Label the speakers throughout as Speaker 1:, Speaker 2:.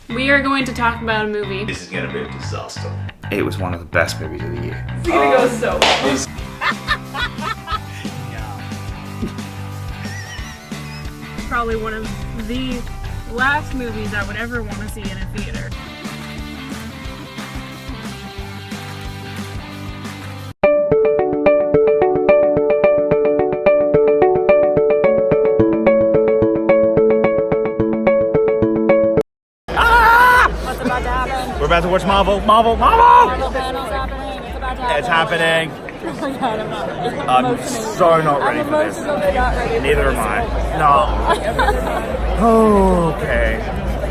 Speaker 1: We are going to talk about a movie.
Speaker 2: This is gonna be a disaster. It was one of the best movies of the year.
Speaker 1: It's gonna go so well. Probably one of the last movies I would ever want to see in a theater. What's about to happen?
Speaker 2: We're about to watch Marvel
Speaker 1: Marvel panel's happening. It's about to happen.
Speaker 2: It's happening.
Speaker 1: Oh my god, I'm not ready.
Speaker 2: I'm so not ready for this.
Speaker 1: I'm emotionally not ready.
Speaker 2: Neither am I. No. Okay.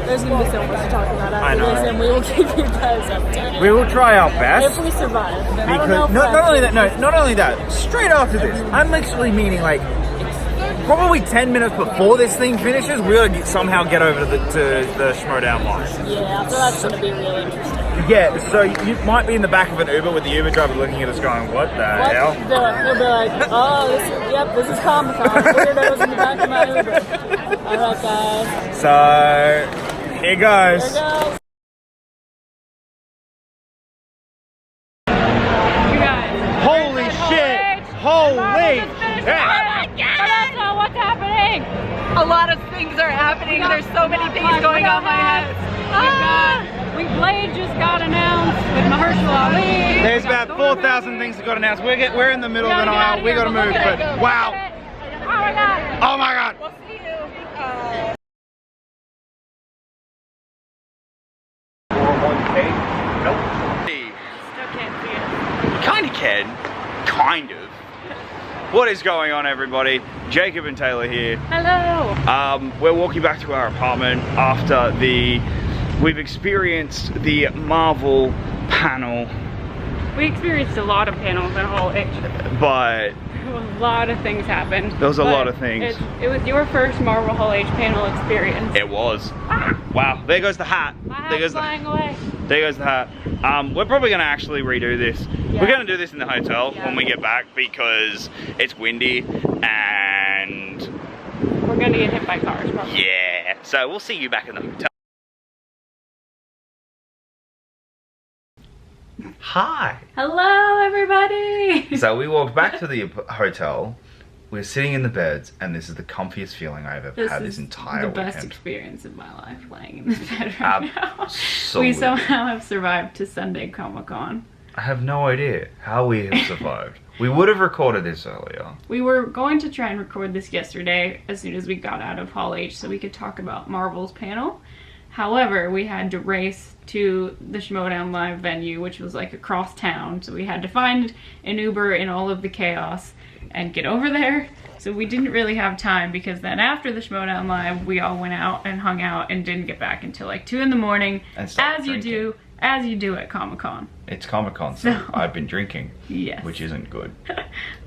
Speaker 1: There's gonna be so much to talk about
Speaker 2: I
Speaker 1: after
Speaker 2: know.
Speaker 1: this, and we will keep you guys updated.
Speaker 2: We will try our best.
Speaker 1: If we survive. I don't
Speaker 2: Because
Speaker 1: know if
Speaker 2: not only that, no, not only that. Straight after this, I'm literally meaning like probably 10 minutes before this thing finishes, we'll somehow get over to the Schmodown line.
Speaker 1: Yeah, so that's gonna be really interesting.
Speaker 2: Yeah, so you might be in the back of an Uber with the Uber driver looking at us going, what the hell?
Speaker 1: He'll be like, oh, this is Comic-Con. Weirdos in the back of my Uber. Alright, guys.
Speaker 2: So, here goes.
Speaker 1: Here goes. You guys.
Speaker 2: Holy shit! Holy shit!
Speaker 1: Oh my god! That's not what's happening!
Speaker 3: A lot of things are happening. There's so many things going on in my head.
Speaker 1: Blade just got announced with Mahershala Ali.
Speaker 2: There's about 4,000 things that got announced. We're in the middle of an aisle. We gotta move, but wow!
Speaker 1: Oh my god!
Speaker 2: Oh my god!
Speaker 3: We'll see you.
Speaker 2: Nope.
Speaker 1: Still can't see it.
Speaker 2: Kinda can. Kind of. What is going on, everybody? Jacob and Taylor here.
Speaker 1: Hello!
Speaker 2: We're walking back to our apartment after we've experienced the Marvel panel.
Speaker 1: We experienced a lot of panels in Hall H.
Speaker 2: But
Speaker 1: A lot of things happened.
Speaker 2: There was a lot of things.
Speaker 1: It was your first Marvel Hall H panel experience.
Speaker 2: it was. Wow, there goes the hat.
Speaker 1: My
Speaker 2: There
Speaker 1: hat's
Speaker 2: goes
Speaker 1: flying away.
Speaker 2: There goes the hat. We're probably gonna actually redo this.
Speaker 1: Yeah.
Speaker 2: We're gonna do this in the hotel
Speaker 1: Yeah.
Speaker 2: when we get back because it's windy and
Speaker 1: We're gonna get hit by cars probably.
Speaker 2: yeah. So we'll see you back in the hotel. Hi.
Speaker 1: Hello everybody!
Speaker 2: So we walked back to the hotel. We're sitting in the beds, and this is the comfiest feeling I've ever had this entire
Speaker 1: the best
Speaker 2: weekend.
Speaker 1: experience of my life, laying in this bed right now.
Speaker 2: Absolutely.
Speaker 1: We somehow have survived to Sunday Comic-Con.
Speaker 2: I have no idea how we have survived. We would have recorded this earlier.
Speaker 1: We were going to try and record this yesterday as soon as we got out of Hall H so we could talk about Marvel's panel. However, we had to race to the Schmodown Live venue, which was like across town, so we had to find an Uber in all of the chaos and get over there. So we didn't really have time because then after the Schmodown Live, we all went out and hung out and didn't get back until like 2 in the morning, as you do at Comic-Con.
Speaker 2: It's Comic-Con, so I've been drinking,
Speaker 1: Yes.
Speaker 2: which isn't good.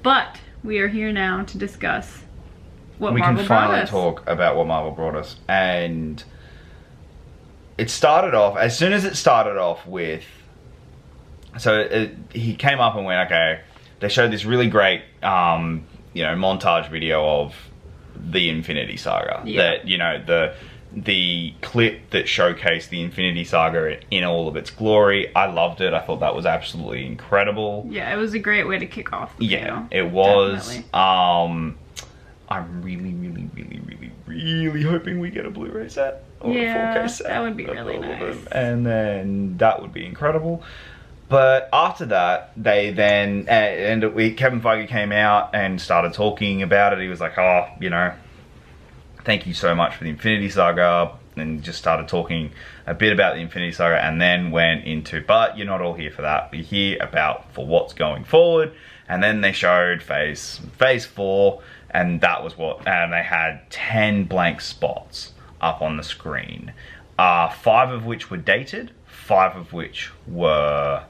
Speaker 1: But we are here now to discuss what
Speaker 2: We
Speaker 1: Marvel
Speaker 2: can
Speaker 1: brought
Speaker 2: finally
Speaker 1: us.
Speaker 2: talk about what Marvel brought us, and it started off, as soon as it started off with, so he came up and went, okay, they showed this really great, montage video of the Infinity Saga.
Speaker 1: Yeah.
Speaker 2: That, you know, the clip that showcased the Infinity Saga in all of its glory. I loved it. I thought that was absolutely incredible.
Speaker 1: Yeah, it was a great way to kick off the panel.
Speaker 2: It was.
Speaker 1: Definitely.
Speaker 2: I'm really hoping we get a Blu-ray set or a 4K set.
Speaker 1: That would be
Speaker 2: of
Speaker 1: really
Speaker 2: all of
Speaker 1: nice.
Speaker 2: them, and then that would be incredible. But after that, they then Kevin Feige came out and started talking about it. He was like, "Oh, thank you so much for the Infinity Saga," and just started talking a bit about the Infinity Saga, and then went into, but you're not all here for that. We're here for what's going forward. And then they showed Phase 4, and that was and they had 10 blank spots up on the screen. 5 of which were dated, 5 of which were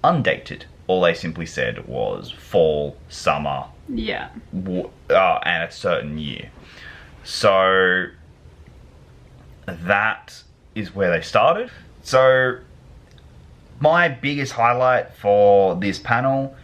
Speaker 2: undated. All they simply said was fall, summer,
Speaker 1: Yeah.
Speaker 2: and a certain year. So that is where they started. So my biggest highlight for this panel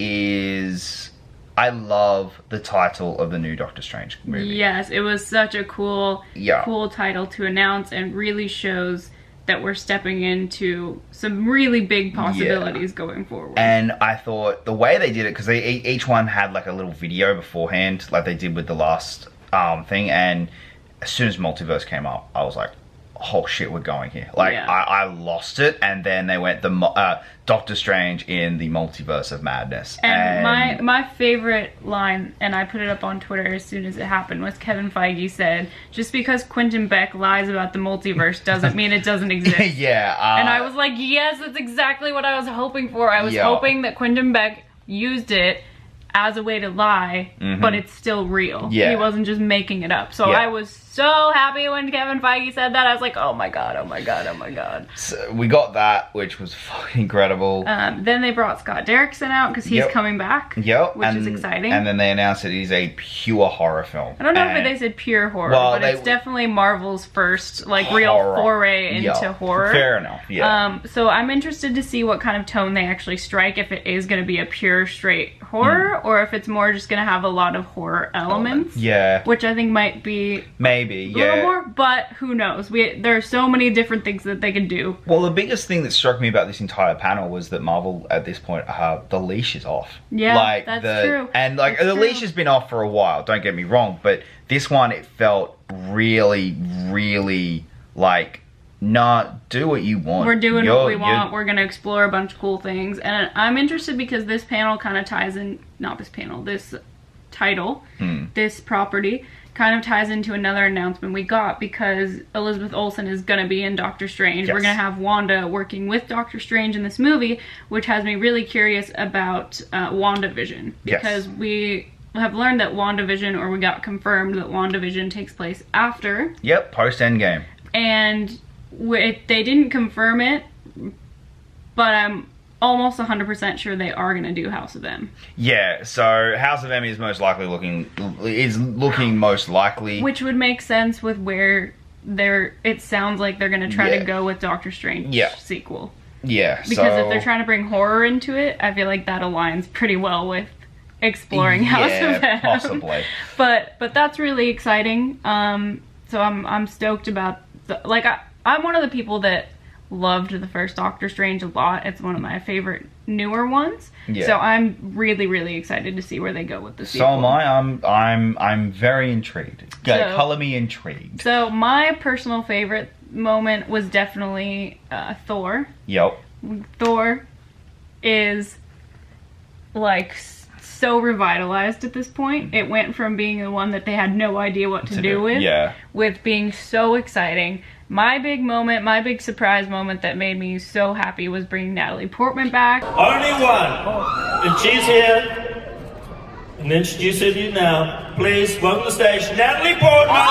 Speaker 2: is I love the title of the new Doctor Strange movie.
Speaker 1: Yes, it was such a cool
Speaker 2: Yeah.
Speaker 1: title to announce, and really shows that we're stepping into some really big possibilities going forward.
Speaker 2: And I thought the way they did it, because each one had like a little video beforehand, like they did with the last thing, and as soon as Multiverse came up, I was like, oh shit, we're going here. Like, I lost it, and then they went Doctor Strange in the Multiverse of Madness.
Speaker 1: And my favorite line, and I put it up on Twitter as soon as it happened, was Kevin Feige said, just because Quentin Beck lies about the multiverse doesn't mean it doesn't exist.
Speaker 2: Yeah.
Speaker 1: And I was like, yes, that's exactly what I was hoping for. I was hoping that Quentin Beck used it as a way to lie, but it's still real.
Speaker 2: Yeah.
Speaker 1: He wasn't just making it up. So I was so happy when Kevin Feige said that. I was like, oh my god, oh my god, oh my god.
Speaker 2: So we got that, which was fucking incredible.
Speaker 1: Then they brought Scott Derrickson out because he's coming back, which is exciting.
Speaker 2: And then they announced that it is a pure horror film.
Speaker 1: I don't know if they said pure horror, but it's definitely Marvel's first like real foray into horror.
Speaker 2: Fair enough, yeah.
Speaker 1: So I'm interested to see what kind of tone they actually strike, if it is going to be a pure straight horror, or if it's more just going to have a lot of horror elements.
Speaker 2: Yeah.
Speaker 1: Which I think might be
Speaker 2: maybe,
Speaker 1: a little more, but who knows? There are so many different things that they can do.
Speaker 2: Well, the biggest thing that struck me about this entire panel was that Marvel, at this point, the leash is off.
Speaker 1: Yeah,
Speaker 2: like,
Speaker 1: that's true.
Speaker 2: And like the leash has been off for a while, don't get me wrong, but this one, it felt really, really like, nah, do what you want.
Speaker 1: We're doing what we want. We're going to explore a bunch of cool things. And I'm interested because this panel kind of ties in, not this panel, this title, this property, kind of ties into another announcement we got, because Elizabeth Olsen is going to be in Doctor Strange. We're going to have Wanda working with Doctor Strange in this movie, which has me really curious about WandaVision. Because we have learned that WandaVision, or we got confirmed that WandaVision takes place after.
Speaker 2: Yep, post-Endgame.
Speaker 1: And they didn't confirm it, but I'm almost 100% sure they are going to do House of M. Yeah,
Speaker 2: so House of M is looking most likely.
Speaker 1: Which would make sense with where it sounds like they're going to try to go with Doctor Strange sequel.
Speaker 2: Yeah,
Speaker 1: because if they're trying to bring horror into it, I feel like that aligns pretty well with exploring House of M.
Speaker 2: Possibly.
Speaker 1: But that's really exciting. So I'm stoked about I'm one of the people that loved the first Doctor Strange a lot. It's one of my favorite newer ones. Yeah. So I'm really, really excited to see where they go with the sequel.
Speaker 2: So am I. I'm very intrigued. Color me intrigued.
Speaker 1: So my personal favorite moment was definitely Thor.
Speaker 2: Yep.
Speaker 1: Thor is like so revitalized at this point. It went from being the one that they had no idea what to do with being so exciting. My big moment, my big surprise moment that made me so happy was bringing Natalie Portman back.
Speaker 4: Only one. And she's here. And introduce her to you now. Please, welcome to the stage, Natalie Portman.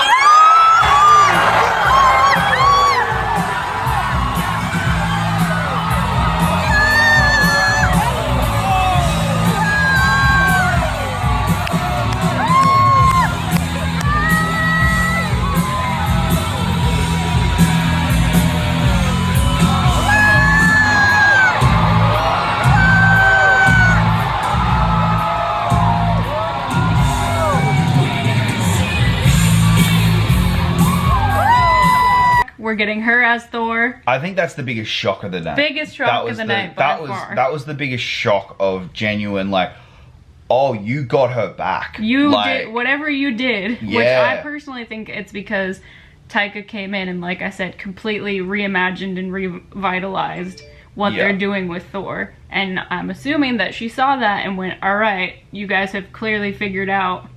Speaker 1: We're getting her as Thor.
Speaker 2: I think that's the biggest shock of the night.
Speaker 1: Biggest shock of the night by far.
Speaker 2: That was the biggest shock of genuine, like, oh, you got her back.
Speaker 1: You did whatever you did, which I personally think it's because Taika came in and, like I said, completely reimagined and revitalized what they're doing with Thor. And I'm assuming that she saw that and went, all right, you guys have clearly figured out.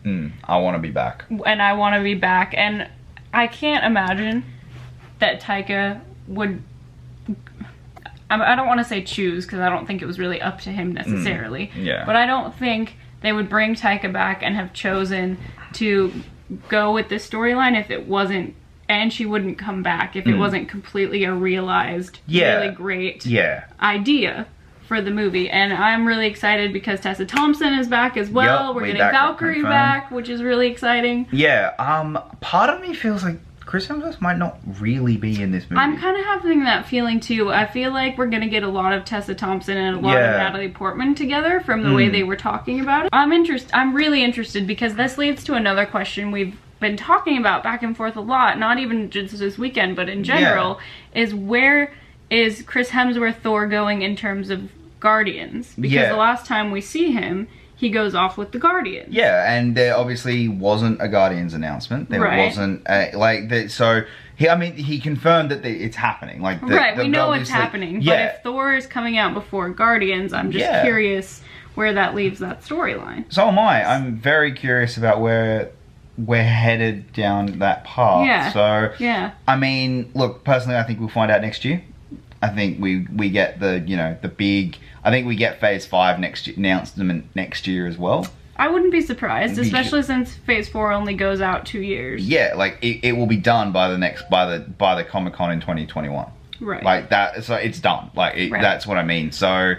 Speaker 2: I want to be back.
Speaker 1: And I want to be back. And I can't imagine that Taika would, I don't want to say choose, because I don't think it was really up to him necessarily. But I don't think they would bring Taika back and have chosen to go with this storyline if it wasn't, and she wouldn't come back if it wasn't completely a realized, really great idea for the movie. And I'm really excited because Tessa Thompson is back as well. We're getting Valkyrie back, which is really exciting.
Speaker 2: Part of me feels like Chris Hemsworth might not really be in this movie. I'm
Speaker 1: kind of having that feeling too. I feel like we're gonna get a lot of Tessa Thompson and a lot of Natalie Portman together from the way they were talking about it. I'm really interested because this leads to another question we've been talking about back and forth a lot, not even just this weekend, but in general, is where is Chris Hemsworth Thor going in terms of Guardians? Because the last time we see him, he goes off with the Guardians.
Speaker 2: Yeah, and there obviously wasn't a Guardians announcement. There wasn't so he confirmed that it's happening. Like
Speaker 1: we know it's happening. But if Thor is coming out before Guardians, I'm just curious where that leaves that storyline.
Speaker 2: So am I. I'm very curious about where we're headed down that path.
Speaker 1: Yeah.
Speaker 2: So I mean, look, personally, I think we'll find out next year. I think we get the big. I think we get Phase 5 announcement next year as well.
Speaker 1: I wouldn't be surprised, especially since Phase 4 only goes out 2 years.
Speaker 2: Yeah, like it will be done by the Comic-Con in 2021.
Speaker 1: Right.
Speaker 2: Like that, so it's done. Like that's what I mean. So,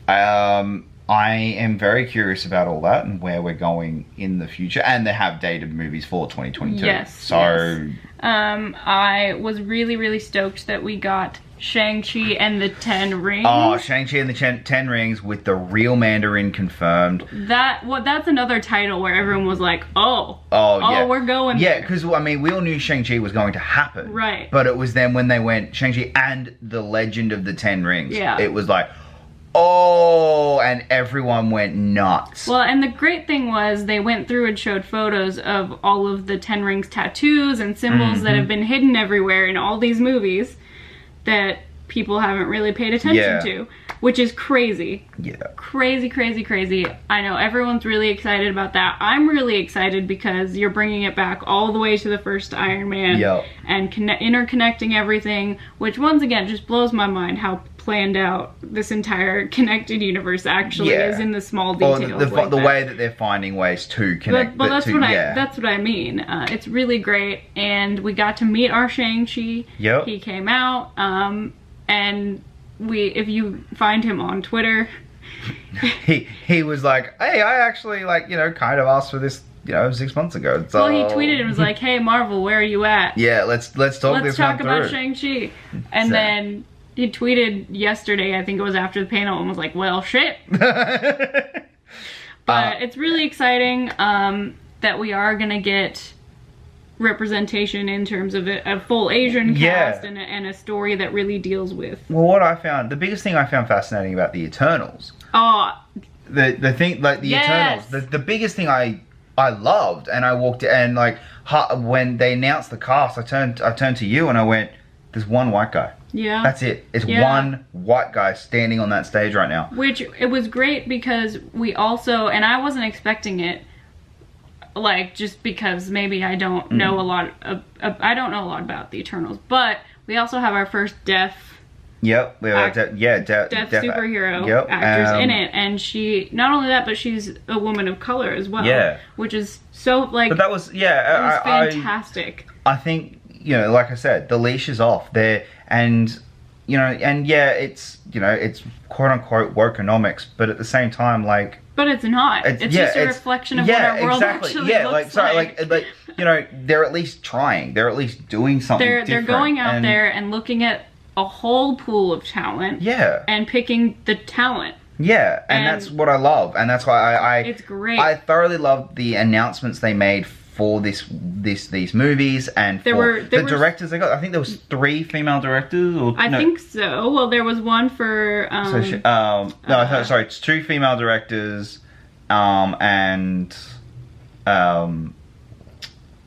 Speaker 2: I am very curious about all that and where we're going in the future. And they have dated movies for 2022.
Speaker 1: Yes.
Speaker 2: So,
Speaker 1: I was really, really stoked that we got Shang-Chi and the 10 Rings.
Speaker 2: Oh, Shang-Chi and the 10 Rings with the real Mandarin confirmed.
Speaker 1: That's another title where everyone was like, oh, we're going
Speaker 2: Yeah,
Speaker 1: there.
Speaker 2: because, I mean, we all knew Shang-Chi was going to happen.
Speaker 1: Right.
Speaker 2: But it was then when they went Shang-Chi and the Legend of the 10 Rings.
Speaker 1: Yeah.
Speaker 2: It was like, oh, and everyone went nuts.
Speaker 1: Well, and the great thing was they went through and showed photos of all of the 10 Rings tattoos and symbols that have been hidden everywhere in all these movies that people haven't really paid attention to, which is crazy.
Speaker 2: Yeah.
Speaker 1: Crazy, crazy, crazy. I know everyone's really excited about that. I'm really excited because you're bringing it back all the way to the first Iron Man and interconnecting everything, which once again just blows my mind how planned out this entire connected universe actually is in the small details.
Speaker 2: The way that they're finding ways to connect.
Speaker 1: But that's what I mean. It's really great, and we got to meet our Shang-Chi.
Speaker 2: Yep.
Speaker 1: He came out, and if you find him on Twitter,
Speaker 2: he was like, hey, I actually kind of asked for this 6 months ago. So
Speaker 1: well, he tweeted and was like, hey Marvel, where are you at?
Speaker 2: Yeah, let's talk
Speaker 1: about Shang-Chi. And then he tweeted yesterday, I think it was after the panel, and was like, well, shit. But it's really exciting that we are going to get representation in terms of a full Asian cast and a story that really deals with.
Speaker 2: Well, the biggest thing I found fascinating about the Eternals. The thing, like the Eternals, the biggest thing I loved, and I walked and when they announced the cast, I turned to you and I went, there's one white guy.
Speaker 1: Yeah.
Speaker 2: That's it. It's one white guy standing on that stage right now.
Speaker 1: Which, it was great because we also, and I wasn't expecting it, just because maybe I don't know a lot I don't know a lot about the Eternals, but we also have our first deaf
Speaker 2: Yep, we have deaf
Speaker 1: superhero actors in it, and she, not only that, but she's a woman of color as well. Yeah. Which is so, but
Speaker 2: that was,
Speaker 1: fantastic.
Speaker 2: I think, like I said, the leash is off there, and it's, it's quote unquote wokeonomics, but at the same time, but
Speaker 1: it's not. It's just a reflection of what our world actually looks like.
Speaker 2: They're at least trying. They're at least doing something different.
Speaker 1: They're going out there and looking at a whole pool of talent. Yeah. And picking the talent.
Speaker 2: Yeah, and that's what I love, and that's why
Speaker 1: it's great.
Speaker 2: I thoroughly loved the announcements they made for these movies and for the directors they got. I think there was 3 female directors, or
Speaker 1: I think so. Well, there was one for
Speaker 2: sorry, it's 2 female directors, and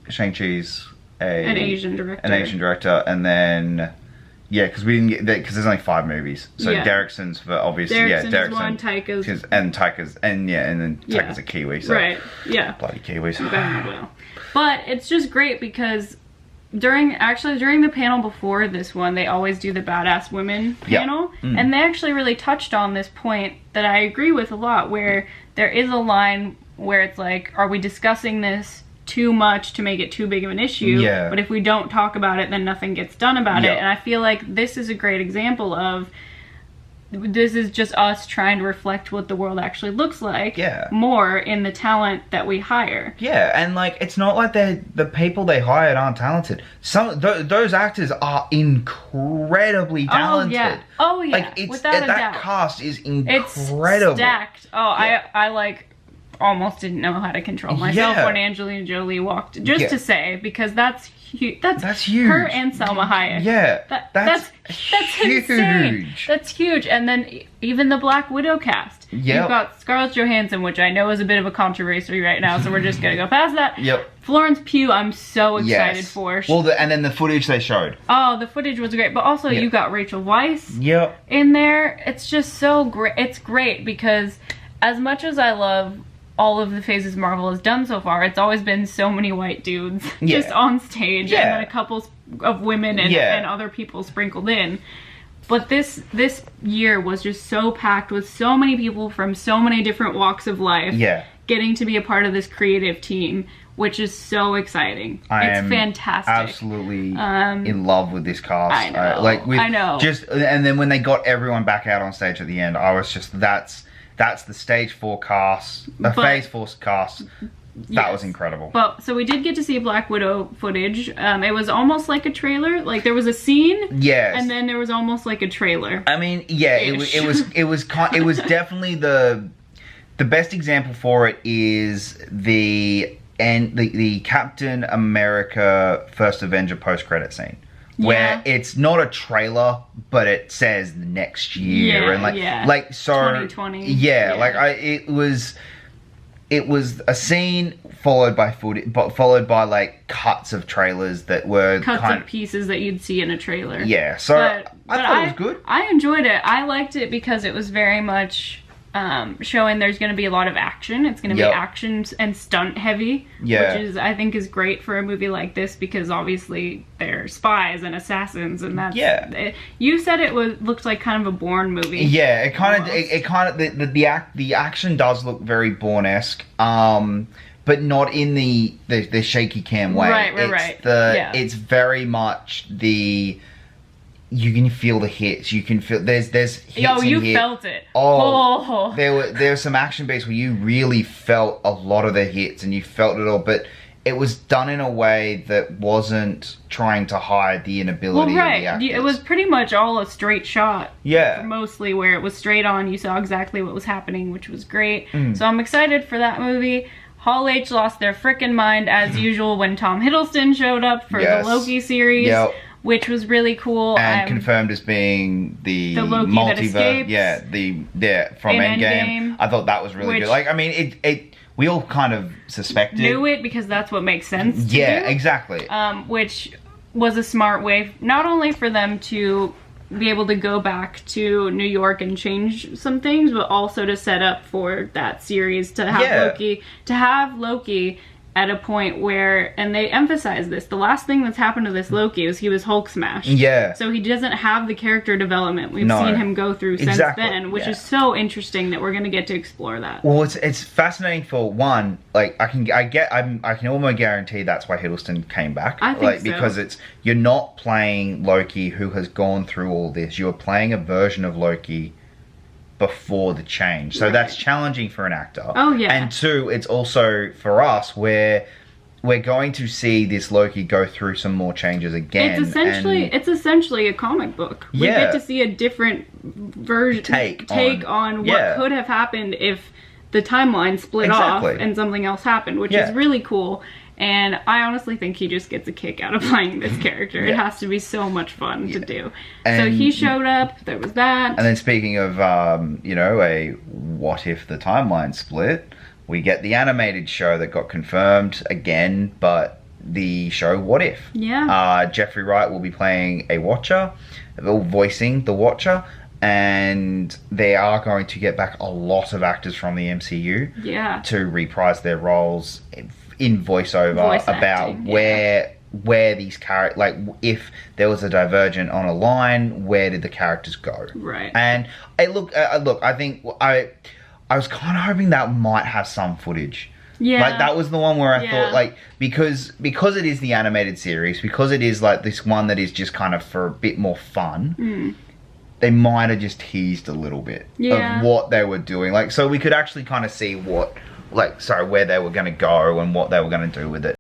Speaker 2: Shang-Chi's
Speaker 1: an Asian
Speaker 2: director, and then because we didn't get that because there's only 5 movies. So Derrickson's for obviously
Speaker 1: Derrickson one, Taika's
Speaker 2: and then Taika's a Kiwi. So bloody Kiwis.
Speaker 1: Well. But it's just great because during the panel before this one, they always do the Badass Women panel, and they actually really touched on this point that I agree with a lot, where there is a line where it's like, are we discussing this too much to make it too big of an issue? But if we don't talk about it, then nothing gets done about it. And I feel like this is a great example of, this is just us trying to reflect what the world actually looks like more in the talent that we hire.
Speaker 2: And it's not like the people they hired aren't talented. Those actors are incredibly talented.
Speaker 1: Without a doubt.
Speaker 2: Cast is incredible.
Speaker 1: It's stacked. I almost didn't know how to control myself when Angelina Jolie walked. Just to say, because that's huge. That's huge. Her and Salma Hayek.
Speaker 2: Yeah,
Speaker 1: that's
Speaker 2: huge.
Speaker 1: Insane. That's huge. And then even the Black Widow cast.
Speaker 2: Yep.
Speaker 1: You've got Scarlett Johansson, which I know is a bit of a controversy right now, so we're just gonna go past that.
Speaker 2: Yep.
Speaker 1: Florence Pugh, I'm so excited for.
Speaker 2: Well, and then the footage they showed.
Speaker 1: Oh, the footage was great, but also you got Rachel Weisz.
Speaker 2: Yep.
Speaker 1: In there, it's just so great. It's great because as much as I love all of the phases Marvel has done so far, it's always been so many white dudes just on stage, and then a couple of women and other people sprinkled in. But this year was just so packed with so many people from so many different walks of life getting to be a part of this creative team, which is so exciting. It's fantastic.
Speaker 2: Absolutely in love with this cast.
Speaker 1: I know. I know.
Speaker 2: And then when they got everyone back out on stage at the end, I was just, that's the stage 4 cast, the phase 4 cast. That was incredible.
Speaker 1: But so we did get to see Black Widow footage. It was almost like a trailer. Like there was a scene, and then there was almost like a trailer.
Speaker 2: I mean, it was definitely the best example for it is the Captain America First Avenger post credit scene. Where it's not a trailer, but it says next year and like so
Speaker 1: 2020.
Speaker 2: It was a scene followed by footage, but followed by like cuts of trailers that were
Speaker 1: of pieces that you'd see in a trailer.
Speaker 2: Yeah, so I thought it was good. I
Speaker 1: enjoyed it. I liked it because it was very much showing there's going to be a lot of action. It's going to be action and stunt heavy, which is I think is great for a movie like this because obviously they're spies and assassins, and that's you said it looked like kind of a Bourne movie.
Speaker 2: Yeah, it kind of the action does look very Bourne-esque, but not in the shaky cam way.
Speaker 1: Right.
Speaker 2: It's very much the. You can feel the hits. You can feel there's hits in here.
Speaker 1: Felt it.
Speaker 2: Oh, there were some action beats where you really felt a lot of the hits and you felt it all, but it was done in a way that wasn't trying to hide the inability of the actors.
Speaker 1: It was pretty much all a straight shot.
Speaker 2: Yeah.
Speaker 1: Mostly where it was straight on. You saw exactly what was happening, which was great. So I'm excited for that movie. Hall H lost their frickin' mind as usual when Tom Hiddleston showed up for the Loki series. Which was really cool.
Speaker 2: And confirmed as being the
Speaker 1: Loki
Speaker 2: multiverse.
Speaker 1: That escapes.
Speaker 2: From Endgame. I thought that was really good. Like, I mean, we all kind of suspected.
Speaker 1: Knew it because that's what makes sense to do.
Speaker 2: Exactly.
Speaker 1: Which was a smart way, not only for them to be able to go back to New York and change some things, but also to set up for that series to have Loki at a point where, and they emphasize this, the last thing that's happened to this Loki is he was Hulk smashed. Yeah. So he doesn't have the character development we've seen him go through since then, which is so interesting that we're going to get to explore that.
Speaker 2: Well, it's fascinating for one, like I can almost guarantee that's why Hiddleston came back.
Speaker 1: I think so.
Speaker 2: Because you're not playing Loki who has gone through all this. You're playing a version of Loki before the change, so that's challenging for an actor. And two, it's also for us where we're going to see this Loki go through some more changes again.
Speaker 1: It's essentially a comic book. We get to see a different version take on what could have happened if the timeline split off and something else happened, which is really cool. And I honestly think he just gets a kick out of playing this character. It has to be so much fun to do. And so he showed up, there was that.
Speaker 2: And then speaking of, a what if the timeline split, we get the animated show that got confirmed again, but the show What If.
Speaker 1: Yeah.
Speaker 2: Jeffrey Wright will be playing a Watcher, voicing the Watcher. And they are going to get back a lot of actors from the MCU to reprise their roles in voiceover about where these characters, like if there was a divergent on a line, where did the characters go?
Speaker 1: Right.
Speaker 2: And I think I was kind of hoping that might have some footage.
Speaker 1: Yeah.
Speaker 2: Like that was the one where I thought like because it is the animated series, because it is like this one that is just kind of for a bit more fun. They might have just teased a little bit of what they were doing, like so we could actually kind of see where they were going to go and what they were going to do with it.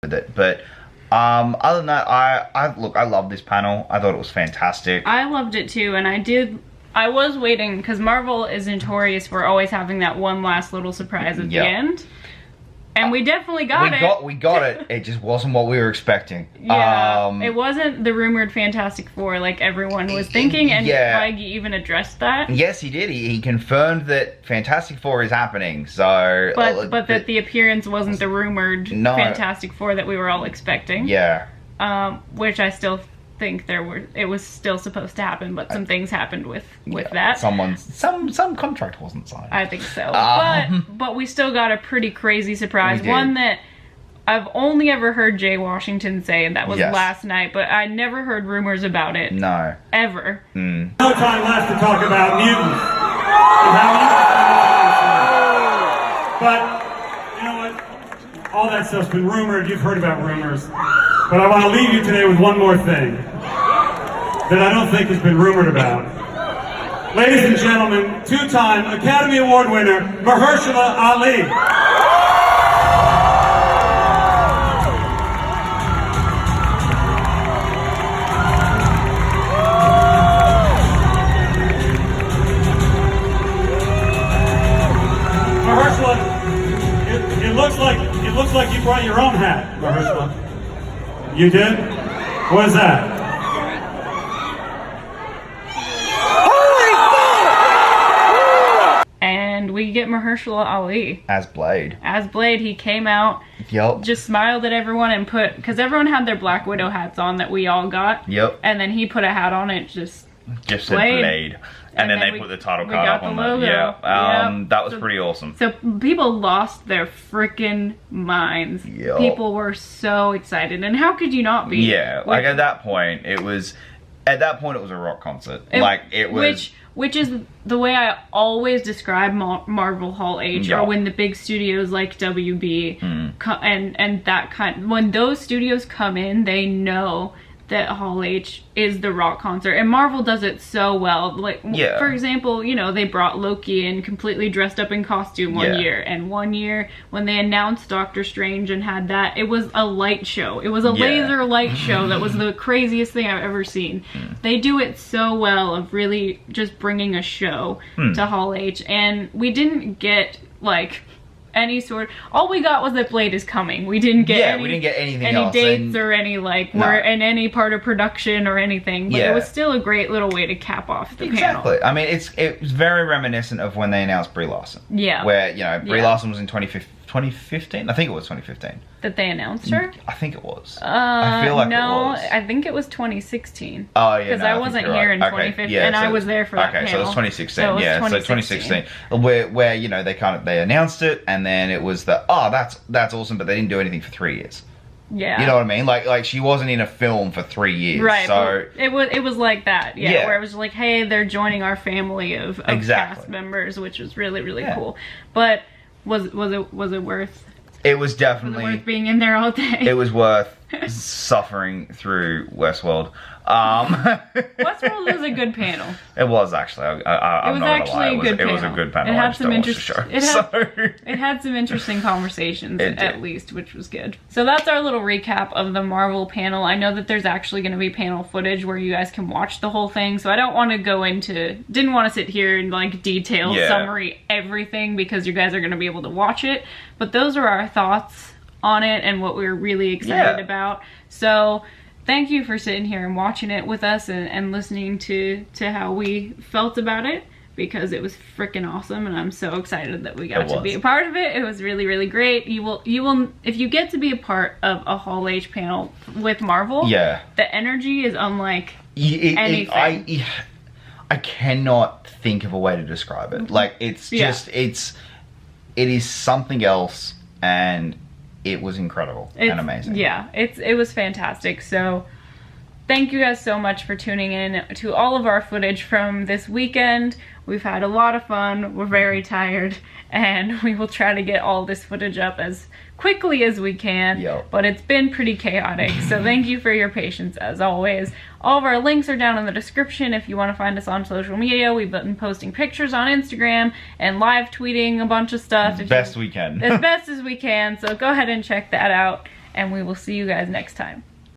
Speaker 2: with it. But other than that, I love this panel. I thought it was fantastic.
Speaker 1: I loved it too, and I was waiting, because Marvel is notorious for always having that one last little surprise at the end. And we definitely got it.
Speaker 2: We got it. It just wasn't what we were expecting.
Speaker 1: Yeah, it wasn't the rumored Fantastic Four like everyone was thinking, and Feige even addressed that.
Speaker 2: Yes, he did. He confirmed that Fantastic Four is happening. So,
Speaker 1: but that the appearance wasn't the rumored Fantastic Four that we were all expecting.
Speaker 2: Yeah.
Speaker 1: Which I still think it was still supposed to happen, but some things happened with that.
Speaker 2: Some contract wasn't signed.
Speaker 1: I think so. But we still got a pretty crazy surprise. One that I've only ever heard Jay Washington say, and that was last night, but I never heard rumors about it.
Speaker 2: No.
Speaker 1: Ever.
Speaker 4: No time left to talk about mutants. But, you know what? All that stuff's been rumored. You've heard about rumors. But I want to leave you today with one more thing that I don't think has been rumored about. Ladies and gentlemen, two-time Academy Award winner, Mahershala Ali. Mahershala, it looks like you brought your own hat, Mahershala. You did? What is that?
Speaker 1: And we get Mahershala Ali.
Speaker 2: As Blade.
Speaker 1: As Blade, he came out, just smiled at everyone and because everyone had their Black Widow hats on that we all got.
Speaker 2: Yep.
Speaker 1: And then he put a hat on it, just
Speaker 2: said Blade. And then they put the title card up on the logo. Yeah, that was pretty awesome.
Speaker 1: So people lost their freaking minds.
Speaker 2: Yep.
Speaker 1: People were so excited, and how could you not be?
Speaker 2: Yeah, like at that point, it was a rock concert.
Speaker 1: Which is the way I always describe Marvel Hall H, or when the big studios like WB and that kind. When those studios come in, they know that Hall H is the rock concert, and Marvel does it so well. Like, for example, you know, they brought Loki in completely dressed up in costume one year, and one year when they announced Doctor Strange and had that, it was a light show. It was a laser light show that was the craziest thing I've ever seen. They do it so well of really just bringing a show to Hall H, and we didn't get like any sort. All we got was that Blade is coming. We didn't get
Speaker 2: anything
Speaker 1: any
Speaker 2: else,
Speaker 1: dates or any we're in any part of production or anything. But it was still a great little way to cap off the panel.
Speaker 2: I mean, it was very reminiscent of when they announced Brie Larson.
Speaker 1: Yeah.
Speaker 2: Where, you know, Brie Larson was in 2015. I think it was 2015.
Speaker 1: That they announced her?
Speaker 2: I think it was. I feel like it was.
Speaker 1: I think it was 2016.
Speaker 2: Oh, yeah.
Speaker 1: Because I wasn't here in 2015, and I was there for that panel.
Speaker 2: Okay, so it was 2016. So 2016. Where, you know, they announced it, and then it was that's awesome, but they didn't do anything for 3 years.
Speaker 1: Yeah.
Speaker 2: You know what I mean? Like she wasn't in a film for 3 years.
Speaker 1: Right.
Speaker 2: So
Speaker 1: it was like that. Yeah. Where it was like, hey, they're joining our family of cast members, which was really, really cool. But was it worth?
Speaker 2: It was definitely
Speaker 1: worth being in there all day.
Speaker 2: It was worth suffering through Westworld.
Speaker 1: Westworld was a good panel.
Speaker 2: It was actually. It was
Speaker 1: actually a good panel.
Speaker 2: It was a good panel.
Speaker 1: It had some interesting. It had some interesting conversations at least, which was good. So that's our little recap of the Marvel panel. I know that there's actually going to be panel footage where you guys can watch the whole thing. So I don't want to go into. Didn't want to sit here and like detail summary everything because you guys are going to be able to watch it. But those are our thoughts on it and what we're really excited about. So thank you for sitting here and watching it with us and listening to how we felt about it, because it was freaking awesome, and I'm so excited that we got to be a part of it. It was really, really great. You will if you get to be a part of a Hall H panel with Marvel, the energy is unlike anything.
Speaker 2: I cannot think of a way to describe it. Like, it's just it is something else, and it was incredible and amazing. Yeah,
Speaker 1: it was fantastic. So thank you guys so much for tuning in to all of our footage from this weekend. We've had a lot of fun. We're very tired, and we will try to get all this footage up as quickly as we can. But it's been pretty chaotic. So thank you for your patience as always. All of our links are down in the description if you want to find us on social media. We've been posting pictures on Instagram and live tweeting a bunch of stuff.
Speaker 2: As best we can.
Speaker 1: As best as we can. So go ahead and check that out. and we will see you guys next time.